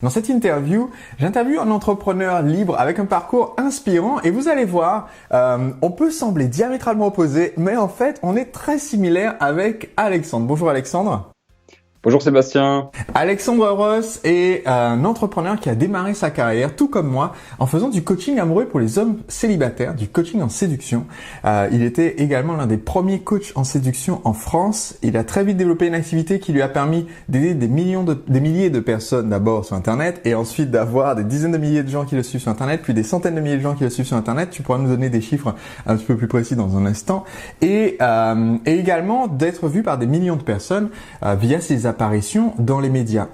Dans cette interview, j'interviewe un entrepreneur libre avec un parcours inspirant et vous allez voir, on peut sembler diamétralement opposés, mais en fait, on est très similaire avec Alexandre. Bonjour Alexandre. Bonjour Sébastien. Alexandre Ross est un entrepreneur qui a démarré sa carrière, tout comme moi, en faisant du coaching amoureux pour les hommes célibataires, du coaching en séduction. Il était également l'un des premiers coachs en séduction en France. Il a très vite développé une activité qui lui a permis d'aider des milliers de personnes d'abord sur Internet et ensuite d'avoir des dizaines de milliers de gens qui le suivent sur Internet, puis des centaines de milliers de gens qui le suivent sur Internet. Tu pourras nous donner des chiffres un petit peu plus précis dans un instant. Et également d'être vu par des millions de personnes via ses apparitions dans les médias.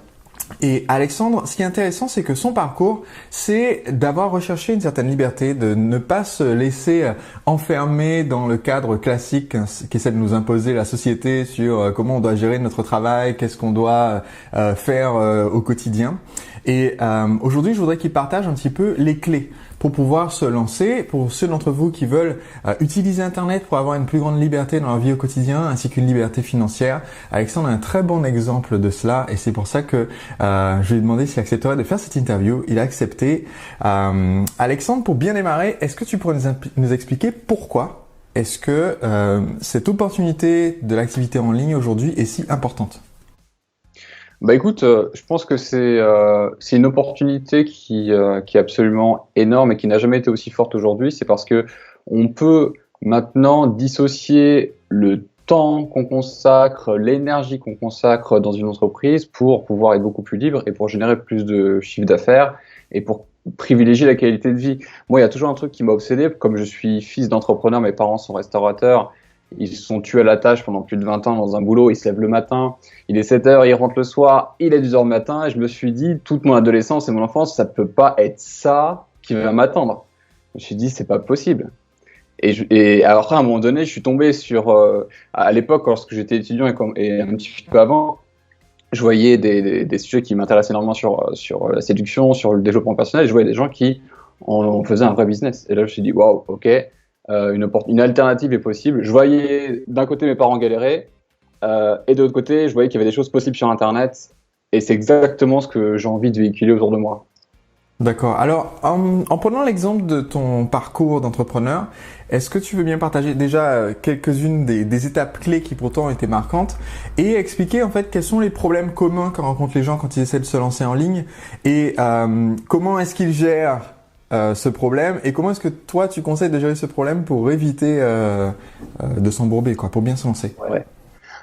Et Alexandre, ce qui est intéressant, c'est que son parcours, c'est d'avoir recherché une certaine liberté, de ne pas se laisser enfermer dans le cadre classique qu'essaie de nous imposer la société sur comment on doit gérer notre travail, qu'est-ce qu'on doit faire au quotidien. Et aujourd'hui, je voudrais qu'il partage un petit peu les clés pour pouvoir se lancer, pour ceux d'entre vous qui veulent utiliser Internet pour avoir une plus grande liberté dans leur vie au quotidien, ainsi qu'une liberté financière. Alexandre est un très bon exemple de cela et c'est pour ça que je lui ai demandé s'il accepterait de faire cette interview. Il a accepté. Alexandre, pour bien démarrer, est-ce que tu pourrais nous expliquer pourquoi est-ce que cette opportunité de l'activité en ligne aujourd'hui est si importante ? Bah écoute, je pense que c'est une opportunité qui est absolument énorme et qui n'a jamais été aussi forte aujourd'hui. C'est parce que on peut maintenant dissocier le temps qu'on consacre, l'énergie qu'on consacre dans une entreprise pour pouvoir être beaucoup plus libre et pour générer plus de chiffre d'affaires et pour privilégier la qualité de vie. Moi, il y a toujours un truc qui m'a obsédé, comme je suis fils d'entrepreneur, mes parents sont restaurateurs. Ils se sont tués à la tâche pendant plus de 20 ans dans un boulot, ils se lèvent le matin, il est 7 heures, il rentre le soir, il est 10 heures le matin, et je me suis dit, toute mon adolescence et mon enfance, ça peut pas être ça qui va m'attendre. Je me suis dit, c'est pas possible. Et alors après, à un moment donné, je suis tombé sur, à l'époque, lorsque j'étais étudiant et un petit peu avant, je voyais des sujets qui m'intéressaient énormément sur la séduction, sur le développement personnel, et je voyais des gens qui en faisaient un vrai business. Et là, je me suis dit, waouh, ok. Une alternative est possible. Je voyais d'un côté mes parents galérer et de l'autre côté, je voyais qu'il y avait des choses possibles sur Internet et c'est exactement ce que j'ai envie de véhiculer autour de moi. D'accord. Alors, en prenant l'exemple de ton parcours d'entrepreneur, est-ce que tu veux bien partager déjà quelques-unes des étapes clés qui pourtant ont été marquantes et expliquer en fait quels sont les problèmes communs que rencontrent les gens quand ils essaient de se lancer en ligne et comment est-ce qu'ils gèrent ce problème et comment est-ce que toi tu conseilles de gérer ce problème pour éviter de s'embourber, quoi, pour bien se lancer? Ouais.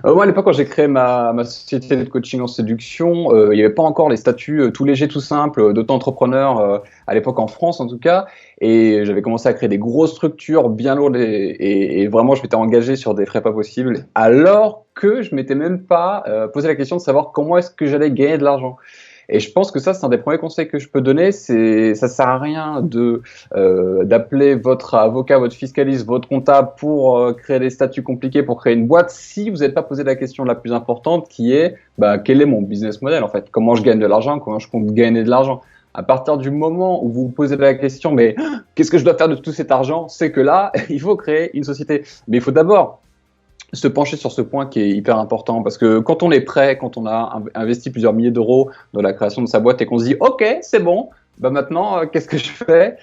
Moi, à l'époque, quand j'ai créé ma société de coaching en séduction, il n'y avait pas encore les statuts tout légers, tout simples d'auto-entrepreneur, à l'époque en France en tout cas. Et j'avais commencé à créer des grosses structures bien lourdes et vraiment, je m'étais engagé sur des frais pas possibles, alors que je m'étais même pas posé la question de savoir comment est-ce que j'allais gagner de l'argent. Et je pense que ça, c'est un des premiers conseils que je peux donner. Ça sert à rien d'appeler votre avocat, votre fiscaliste, votre comptable pour créer des statuts compliqués, pour créer une boîte, si vous n'êtes pas posé la question la plus importante, qui est quel est mon business model en fait? Comment je gagne de l'argent? Comment je compte gagner de l'argent? À partir du moment où vous vous posez la question, mais qu'est-ce que je dois faire de tout cet argent? C'est que là, il faut créer une société. Mais il faut d'abord se pencher sur ce point qui est hyper important parce que quand on est prêt, quand on a investi plusieurs milliers d'euros dans la création de sa boîte et qu'on se dit ok c'est bon, maintenant qu'est-ce que je fais?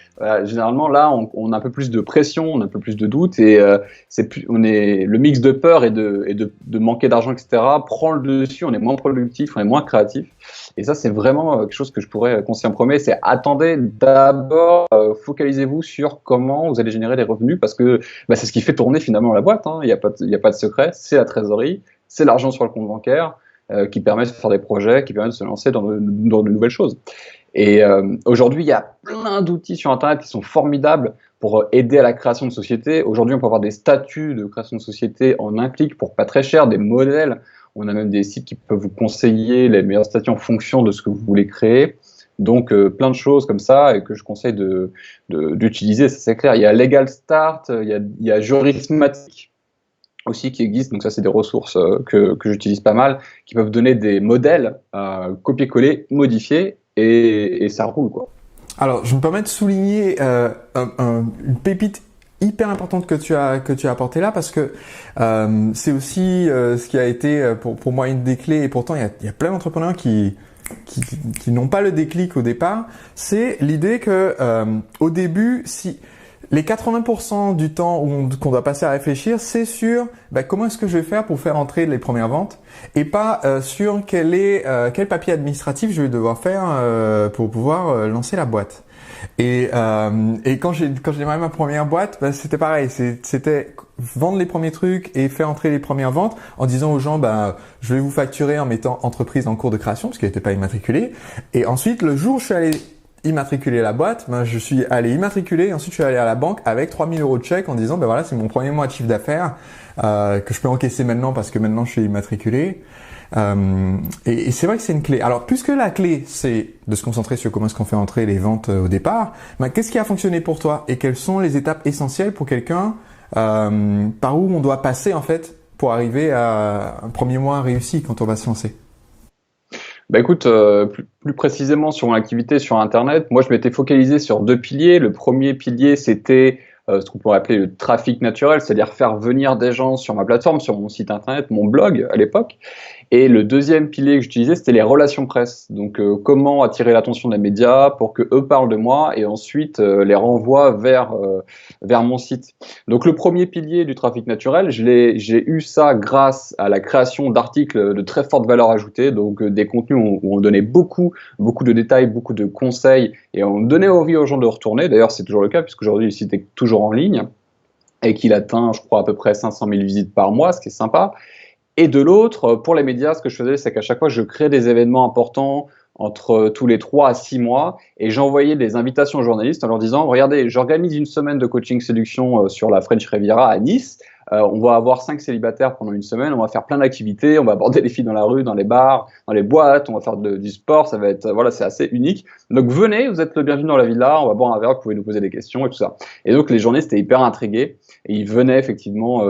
Généralement là on a un peu plus de pression, on a un peu plus de doute et le mix de peur et de manquer d'argent etc. prend le dessus, on est moins productif, on est moins créatif et ça c'est vraiment quelque chose que je pourrais conseiller en premier, c'est attendez d'abord, focalisez-vous sur comment vous allez générer des revenus parce que c'est ce qui fait tourner finalement la boîte, hein. Il y a pas de secret, c'est la trésorerie, c'est l'argent sur le compte bancaire qui permet de faire des projets, qui permet de se lancer dans de nouvelles choses. Et aujourd'hui, il y a plein d'outils sur Internet qui sont formidables pour aider à la création de sociétés. Aujourd'hui, on peut avoir des statuts de création de société en un clic pour pas très cher, des modèles. On a même des sites qui peuvent vous conseiller les meilleurs statuts en fonction de ce que vous voulez créer. Donc, plein de choses comme ça et que je conseille d'utiliser, ça c'est clair. Il y a Legal Start, il y a Jurismatic aussi qui existe. Donc ça, c'est des ressources que j'utilise pas mal, qui peuvent donner des modèles copier-coller, modifier et ça roule, quoi. Alors, je me permets de souligner une pépite hyper importante que tu as apporté là parce que c'est aussi ce qui a été pour moi une des clés et pourtant il y a plein d'entrepreneurs qui qui n'ont pas le déclic au départ, c'est l'idée que au début, si les 80% du temps qu'on doit passer à réfléchir, c'est sur comment est-ce que je vais faire pour faire entrer les premières ventes et pas sur quel papier administratif je vais devoir faire pour pouvoir lancer la boîte. Et quand j'ai démarré ma première boîte, c'était pareil, c'était vendre les premiers trucs et faire entrer les premières ventes en disant aux gens je vais vous facturer en mettant entreprise en cours de création parce qu'elle n'était pas immatriculée. Et ensuite, le jour où je suis allé immatriculer la boîte, je suis allé immatriculer et ensuite je suis allé à la banque avec 3 000 € de chèque en disant voilà, c'est mon premier mois de chiffre d'affaires que je peux encaisser maintenant parce que maintenant je suis immatriculé. Et c'est vrai que c'est une clé. Alors, puisque la clé, c'est de se concentrer sur comment est-ce qu'on fait entrer les ventes au départ, qu'est-ce qui a fonctionné pour toi et quelles sont les étapes essentielles pour quelqu'un par où on doit passer en fait pour arriver à un premier mois réussi quand on va se lancer? Écoute, plus précisément sur mon activité sur Internet, moi je m'étais focalisé sur 2 piliers. Le premier pilier, c'était ce qu'on pourrait appeler le trafic naturel, c'est-à-dire faire venir des gens sur ma plateforme, sur mon site Internet, mon blog à l'époque. Et le deuxième pilier que j'utilisais, c'était les relations presse. Donc, comment attirer l'attention des médias pour que eux parlent de moi et ensuite les renvoient vers mon site. Donc, le premier pilier du trafic naturel, j'ai eu ça grâce à la création d'articles de très forte valeur ajoutée, donc des contenus où on donnait beaucoup de détails, beaucoup de conseils et on donnait envie aux gens de retourner. D'ailleurs, c'est toujours le cas puisqu'aujourd'hui le site est toujours en ligne et qu'il atteint, je crois, à peu près 500 000 visites par mois, ce qui est sympa. Et de l'autre, pour les médias, ce que je faisais, c'est qu'à chaque fois, je créais des événements importants entre tous les 3 à 6 mois et j'envoyais des invitations aux journalistes en leur disant « Regardez, j'organise une semaine de coaching séduction sur la French Riviera à Nice. On va avoir 5 célibataires pendant une semaine, on va faire plein d'activités, on va aborder les filles dans la rue, dans les bars, dans les boîtes, on va faire du sport, ça va être, voilà, c'est assez unique. Donc venez, vous êtes le bienvenu dans la villa, on va boire un verre, vous pouvez nous poser des questions et tout ça. » Et donc les journalistes étaient hyper intrigués et ils venaient effectivement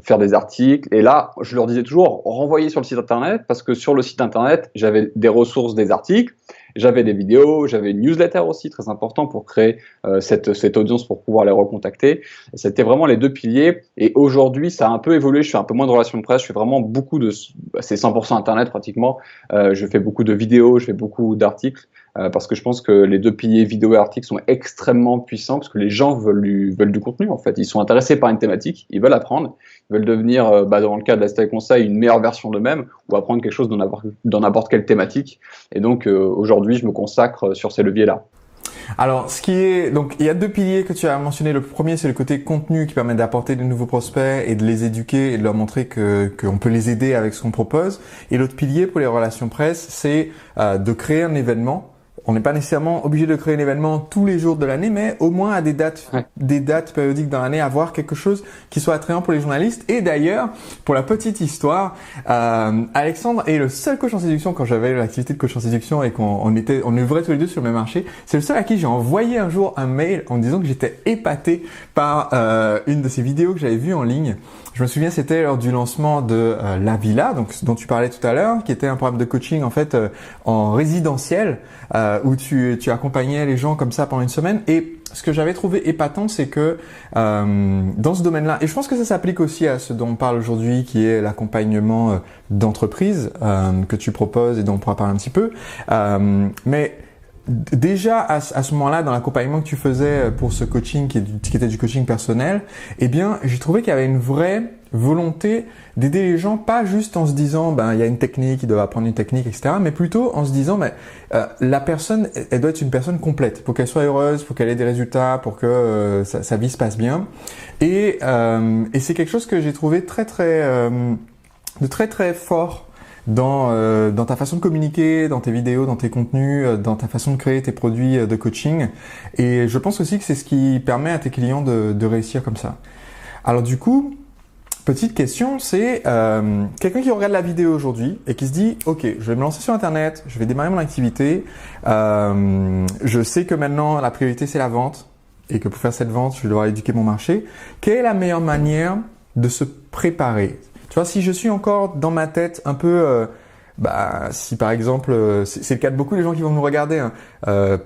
faire des articles. Et là, je leur disais toujours, renvoyez sur le site internet parce que sur le site internet, j'avais des ressources, des articles. J'avais des vidéos, j'avais une newsletter aussi, très important pour créer cette audience pour pouvoir les recontacter. C'était vraiment les 2 piliers. Et aujourd'hui, ça a un peu évolué. Je fais un peu moins de relations de presse. Je fais vraiment c'est 100% Internet pratiquement. Je fais beaucoup de vidéos, je fais beaucoup d'articles parce que je pense que les 2 piliers vidéo et articles sont extrêmement puissants parce que les gens veulent du contenu en fait. Ils sont intéressés par une thématique, ils veulent apprendre, ils veulent devenir, dans le cas de la Style Conseil, une meilleure version d'eux-mêmes ou apprendre quelque chose dans n'importe quelle thématique. Et donc aujourd'hui, je me consacre sur ces leviers-là. Alors, donc, il y a 2 piliers que tu as mentionnés. Le premier, c'est le côté contenu qui permet d'apporter de nouveaux prospects et de les éduquer et de leur montrer qu'on peut les aider avec ce qu'on propose. Et l'autre pilier pour les relations presse, c'est de créer un événement. On n'est pas nécessairement obligé de créer un événement tous les jours de l'année, mais au moins à des dates périodiques dans l'année, avoir quelque chose qui soit attrayant pour les journalistes. Et d'ailleurs, pour la petite histoire, Alexandre est le seul coach en séduction quand j'avais l'activité de coach en séduction et on œuvrait tous les 2 sur le même marché. C'est le seul à qui j'ai envoyé un jour un mail en disant que j'étais épaté par une de ces vidéos que j'avais vues en ligne. Je me souviens, c'était lors du lancement de La Villa, donc dont tu parlais tout à l'heure, qui était un programme de coaching en fait en résidentiel où tu accompagnais les gens comme ça pendant une semaine. Et ce que j'avais trouvé épatant, c'est que dans ce domaine-là, et je pense que ça s'applique aussi à ce dont on parle aujourd'hui, qui est l'accompagnement d'entreprise que tu proposes et dont on pourra parler un petit peu, mais déjà à ce moment-là, dans l'accompagnement que tu faisais pour ce coaching qui était du coaching personnel, eh bien, j'ai trouvé qu'il y avait une vraie volonté d'aider les gens, pas juste en se disant il y a une technique, ils doivent apprendre une technique, etc., mais plutôt en se disant la personne, elle doit être une personne complète pour qu'elle soit heureuse, pour qu'elle ait des résultats, pour que sa vie se passe bien. Et c'est quelque chose que j'ai trouvé très très fort dans ta façon de communiquer, dans tes vidéos, dans tes contenus, dans ta façon de créer tes produits de coaching. Et je pense aussi que c'est ce qui permet à tes clients de réussir comme ça. Alors du coup, petite question, c'est quelqu'un qui regarde la vidéo aujourd'hui et qui se dit « Ok, je vais me lancer sur Internet, je vais démarrer mon activité. Je sais que maintenant, la priorité, c'est la vente et que pour faire cette vente, je vais devoir éduquer mon marché. Quelle est la meilleure manière de se préparer ?» Tu vois, si je suis encore dans ma tête un peu, si par exemple, c'est le cas de beaucoup de gens qui vont nous regarder,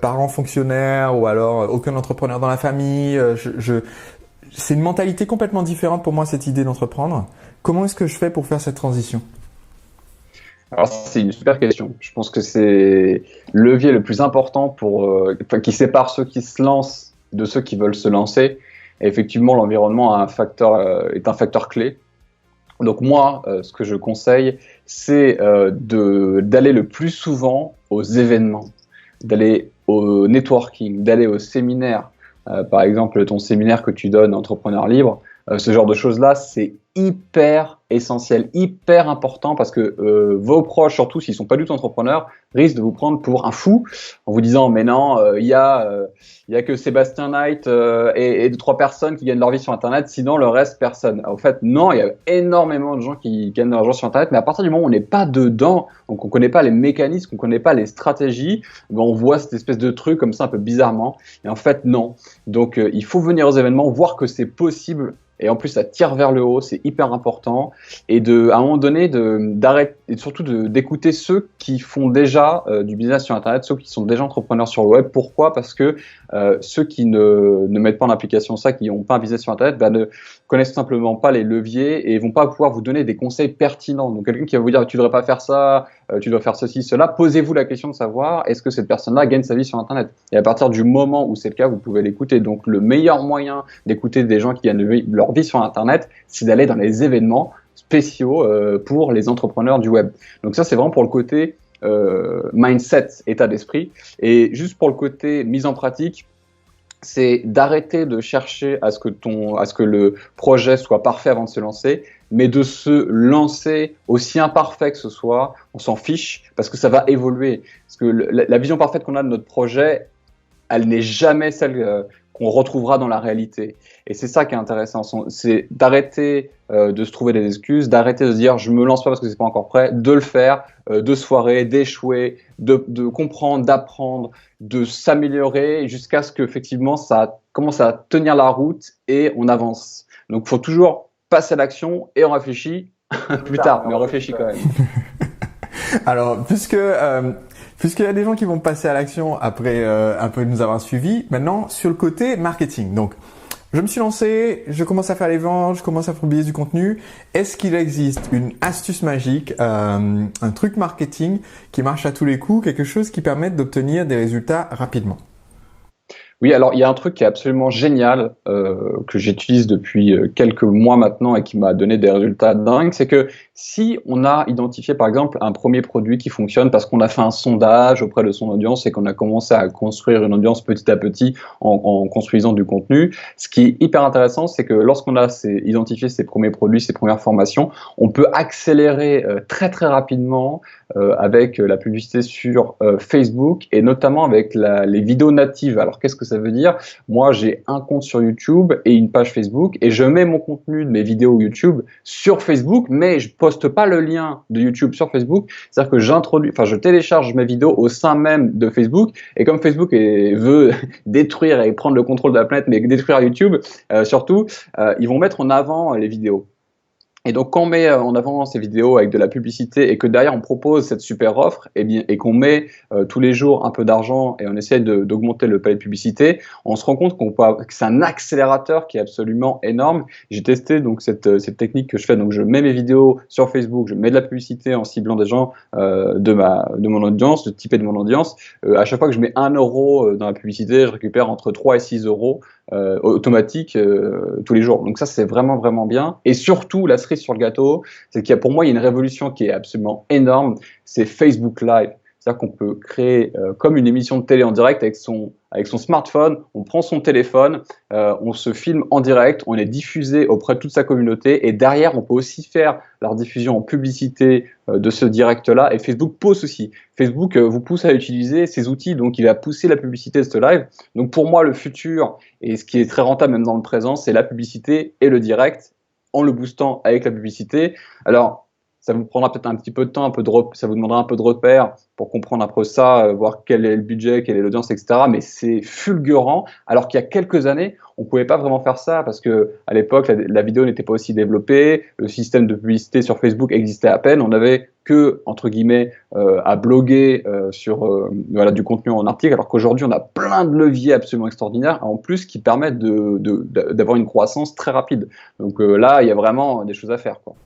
parents fonctionnaires ou alors aucun entrepreneur dans la famille, c'est une mentalité complètement différente pour moi cette idée d'entreprendre. Comment est-ce que je fais pour faire cette transition ? Alors, c'est une super question. Je pense que c'est le levier le plus important qui sépare ceux qui se lancent de ceux qui veulent se lancer. Et effectivement, l'environnement est un facteur clé. Donc moi, ce que je conseille, c'est d'aller le plus souvent aux événements, d'aller au networking, d'aller aux séminaires. Par exemple, ton séminaire que tu donnes, Entrepreneur Libre, ce genre de choses-là, c'est hyper essentiel, hyper important parce que vos proches, surtout s'ils sont pas du tout entrepreneurs, risquent de vous prendre pour un fou en vous disant mais non, il y a que Sébastien Knight et deux, trois personnes qui gagnent leur vie sur Internet, sinon le reste personne. En fait, non, il y a énormément de gens qui gagnent leur argent sur Internet, mais à partir du moment où on n'est pas dedans, donc on connaît pas les mécanismes, on connaît pas les stratégies, ben on voit cette espèce de truc comme ça un peu bizarrement. Et en fait, non. Donc il faut venir aux événements, voir que c'est possible. Et en plus, ça tire vers le haut, c'est hyper important. Et à un moment donné, d'arrêter, et surtout d'écouter ceux qui font déjà du business sur Internet, ceux qui sont déjà entrepreneurs sur le web. Pourquoi? Parce que ceux qui ne mettent pas en application ça, qui n'ont pas un business sur Internet, ne connaissent simplement pas les leviers et vont pas pouvoir vous donner des conseils pertinents. Donc quelqu'un qui va vous dire tu devrais pas faire ça, tu dois faire ceci, cela, posez-vous la question de savoir est-ce que cette personne-là gagne sa vie sur Internet. Et à partir du moment où c'est le cas, vous pouvez l'écouter. Donc le meilleur moyen d'écouter des gens qui gagnent leur vie sur Internet, c'est d'aller dans les événements spéciaux pour les entrepreneurs du web. Donc ça, c'est vraiment pour le côté mindset, état d'esprit. Et juste pour le côté mise en pratique, c'est d'arrêter de chercher à ce que le projet soit parfait avant de se lancer, mais de se lancer aussi imparfait que ce soit, on s'en fiche, parce que ça va évoluer. Parce que la vision parfaite qu'on a de notre projet, elle n'est jamais celle qu'on retrouvera dans la réalité. Et c'est ça qui est intéressant, c'est d'arrêter de se trouver des excuses, d'arrêter de se dire je me lance pas parce que c'est pas encore prêt, de le faire, de se foirer, d'échouer, de comprendre, d'apprendre, de s'améliorer jusqu'à ce qu'effectivement ça commence à tenir la route et on avance. Donc il faut toujours passer à l'action et on réfléchit plus tard, mais on réfléchit quand même. Alors, puisqu'il y a des gens qui vont passer à l'action après un peu nous avoir suivis, maintenant sur le côté marketing. Donc, je me suis lancé, je commence à faire les ventes, je commence à publier du contenu. Est-ce qu'il existe une astuce magique, un truc marketing qui marche à tous les coups, quelque chose qui permette d'obtenir des résultats rapidement? Oui, alors il y a un truc qui est absolument génial que j'utilise depuis quelques mois maintenant et qui m'a donné des résultats dingues, c'est que si on a identifié par exemple un premier produit qui fonctionne parce qu'on a fait un sondage auprès de son audience et qu'on a commencé à construire une audience petit à petit en construisant du contenu, ce qui est hyper intéressant, c'est que lorsqu'on a identifié ces premiers produits, ces premières formations, on peut accélérer très très rapidement avec la publicité sur Facebook et notamment avec les vidéos natives. Alors qu'est-ce que ça veut dire? Moi, j'ai un compte sur YouTube et une page Facebook et je mets mon contenu de mes vidéos YouTube sur Facebook, mais je poste pas le lien de YouTube sur Facebook. C'est-à-dire que je télécharge mes vidéos au sein même de Facebook et comme Facebook veut détruire et prendre le contrôle de la planète, mais détruire YouTube surtout, ils vont mettre en avant les vidéos. Et donc, quand on met en avant ces vidéos avec de la publicité et que derrière on propose cette super offre, et qu'on met tous les jours un peu d'argent et on essaie d'augmenter le palier de publicité, on se rend compte que c'est un accélérateur qui est absolument énorme. J'ai testé donc cette technique que je fais. Donc, je mets mes vidéos sur Facebook, je mets de la publicité en ciblant des gens de mon audience, de type de mon audience. À chaque fois que je mets 1 euro dans la publicité, je récupère entre 3 et 6 euros automatique tous les jours. Donc ça, c'est vraiment, vraiment bien. Et surtout, la cerise sur le gâteau, c'est qu'il y a pour moi, il y a une révolution qui est absolument énorme, c'est Facebook Live. C'est-à-dire qu'on peut créer comme une émission de télé en direct avec son smartphone, on prend son téléphone, on se filme en direct, on est diffusé auprès de toute sa communauté et derrière, on peut aussi faire la diffusion en publicité de ce direct-là et Facebook pousse aussi. Facebook vous pousse à utiliser ces outils, donc il va pousser la publicité de ce live. Donc pour moi, le futur et ce qui est très rentable même dans le présent, c'est la publicité et le direct en le boostant avec la publicité. Alors, ça vous prendra peut-être un petit peu de temps, ça vous demandera un peu de repères pour comprendre un peu ça, voir quel est le budget, quelle est l'audience, etc. Mais c'est fulgurant, alors qu'il y a quelques années, on pouvait pas vraiment faire ça parce que à l'époque, la vidéo n'était pas aussi développée, le système de publicité sur Facebook existait à peine, on n'avait que, entre guillemets, à bloguer sur du contenu en article, alors qu'aujourd'hui, on a plein de leviers absolument extraordinaires, en plus, qui permettent d'avoir une croissance très rapide. Donc là, il y a vraiment des choses à faire, quoi.